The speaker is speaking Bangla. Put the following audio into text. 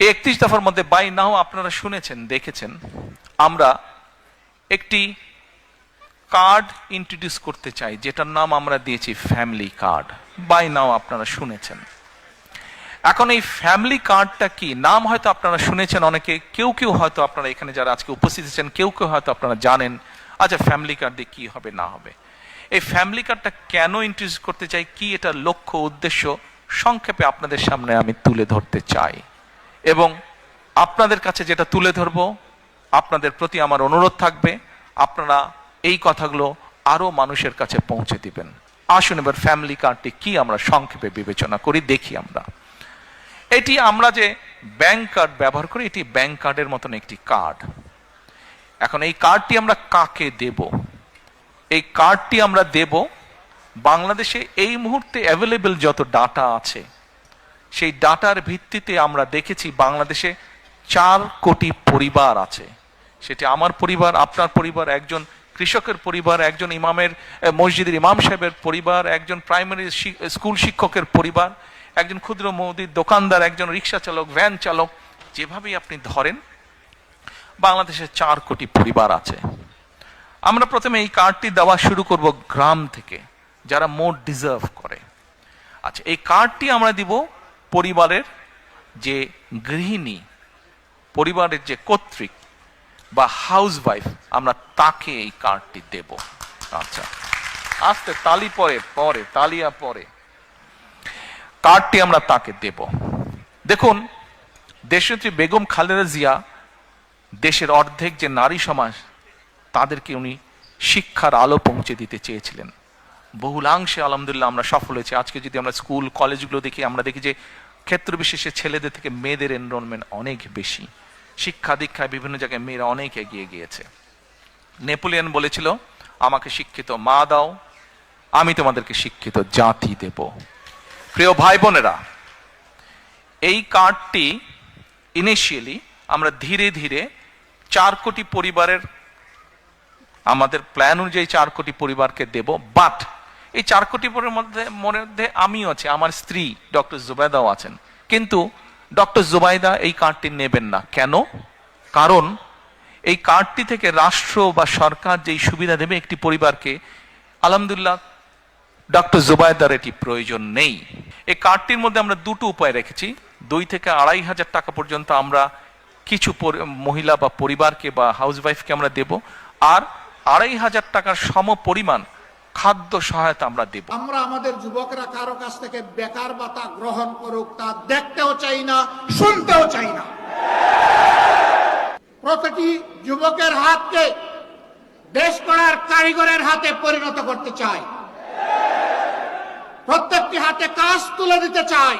এই 31 দফার মধ্যে বাই নাও আপনারা শুনেছেন, দেখেছেন, আমরা একটি কার্ড ইন্ট্রোডিউস করতে চাই, যেটার নাম আমরা দিয়েছি ফ্যামিলি কার্ড। বাই নাও আপনারা শুনেছেন। এখন এই ফ্যামিলি কার্ডটা কি, নাম হয়তো আপনারা শুনেছেন অনেকে, কেউ কেউ হয়তো আপনারা এখানে যারা আজকে উপস্থিত আছেন কেউ কেউ হয়তো আপনারা জানেন। আচ্ছা, ফ্যামিলি কার্ড দিয়ে কি হবে না হবে, এই ফ্যামিলি কার্ডটা কেন ইন্ট্রোডিউস করতে চাই, কি এটা লক্ষ্য উদ্দেশ্য, সংক্ষেপে আপনাদের সামনে আমি তুলে ধরতে চাই। এবং আপনাদের কাছে যেটা তুলে ধরবো, আপনাদের প্রতি আমার অনুরোধ থাকবে আপনারা এই কথাগুলো আরো মানুষের কাছে পৌঁছে দিবেন। আসুন এবার ফ্যামিলি কার্ডটি কি আমরা সংক্ষেপে বিবেচনা করি, দেখি। এটি আমরা যে ব্যাংক কার্ড ব্যবহার করি, এটি ব্যাংক কার্ডের মতন একটি কার্ড। এখন এই কার্ডটি আমরা কাকে দেব? এই কার্ডটি আমরা দেব বাংলাদেশে এই মুহূর্তে অ্যাভেলেবল যত ডাটা আছে, সেই ডাটার ভিত্তিতে আমরা দেখেছি বাংলাদেশে 4 কোটি পরিবার আছে। সেটি আমার পরিবার, আপনার পরিবার, একজন কৃষকের পরিবার, একজন ইমামের মসজিদের ইমাম সাহেবের পরিবার, একজন প্রাইমারি স্কুল শিক্ষকের পরিবার, একজন ক্ষুদ্র মুদির দোকানদার, একজন রিক্সা চালক, ভ্যান চালক, যেভাবেই আপনি ধরেন বাংলাদেশে 4 কোটি পরিবার আছে। আমরা প্রথমে এই কার্ডটি দেওয়া শুরু করব গ্রাম থেকে, যারা মোর ডিজার্ভ করে। আচ্ছা, এই কার্ডটি আমরা দিব পরিবারের যে গৃহিণী, পরিবারের যে কর্ত্রী বা হাউস ওয়াইফ, আমরা তাকে এই কার্ডটি দেব। আচ্ছা, আস্তে তালি পরে তালিয়া পরে কার্ডটি আমরা তাকে দেব। দেখুন, দেশনেত্রী বেগম খালেদা জিয়া দেশের অর্ধেক যে নারী সমাজ, তাদেরকে উনি শিক্ষার আলো পৌঁছে দিতে চেয়েছিলেন। বহুলাংশে আলহামদুলিল্লাহ আমরা সফল হয়েছি। আজকে যদি আমরা স্কুল কলেজগুলো দেখি, আমরা দেখি যে ক্ষেত্র বিশেষে ছেলেদের থেকে মেয়েদের এনরোলমেন্ট অনেক বেশি। শিক্ষা দীক্ষায় বিভিন্ন জায়গায় মেয়েরা অনেক এগিয়ে গিয়েছে। নেপোলিয়ন বলেছিল, আমাকে শিক্ষিত মা দাও, আমি তোমাদেরকে শিক্ষিত জাতি দেব। প্রিয় ভাই বোনেরা, এই কার্ডটি ইনিশিয়ালি আমরা ধীরে ধীরে 4 কোটি পরিবারের, আমাদের প্ল্যান অনুযায়ী 4 কোটি পরিবারকে দেব। বাট এই 4 কোটি পরিবারের মধ্যে আমিও আছি, আমার স্ত্রী ডক্টর জুবাইদাও আছেন। কিন্তু ডক্টর জুবাইদা এই কার্ডটি নেবেন না। কেন? কারণ এই কার্ডটি থেকে রাষ্ট্র বা সরকার যেই সুবিধা দেবে একটি পরিবারকে, আলহামদুলিল্লাহ ডক্টর জুবাইদার এটি প্রয়োজন নেই। এই কার্ডটির মধ্যে আমরা 2টো উপায় রেখেছি। 2 থেকে 2,500 টাকা পর্যন্ত আমরা কিছু মহিলা বা পরিবারকে বা হাউস ওয়াইফকে আমরা দেব, আর 2,500 টাকার সম পরিমাণ খাদ্য সহায়তা আমরা দেব। আমরা আমাদের যুবকরা কারো কাছ থেকে বেকার ভাতা গ্রহণ করুক তা দেখতেও চাই না, শুনতেও চাই না। প্রতিটি যুবকের হাতকে দেশ গড়ার কারিগরের হাতে পরিণত করতে চাই। প্রত্যেকটি হাতে কাজ তুলে দিতে চাই।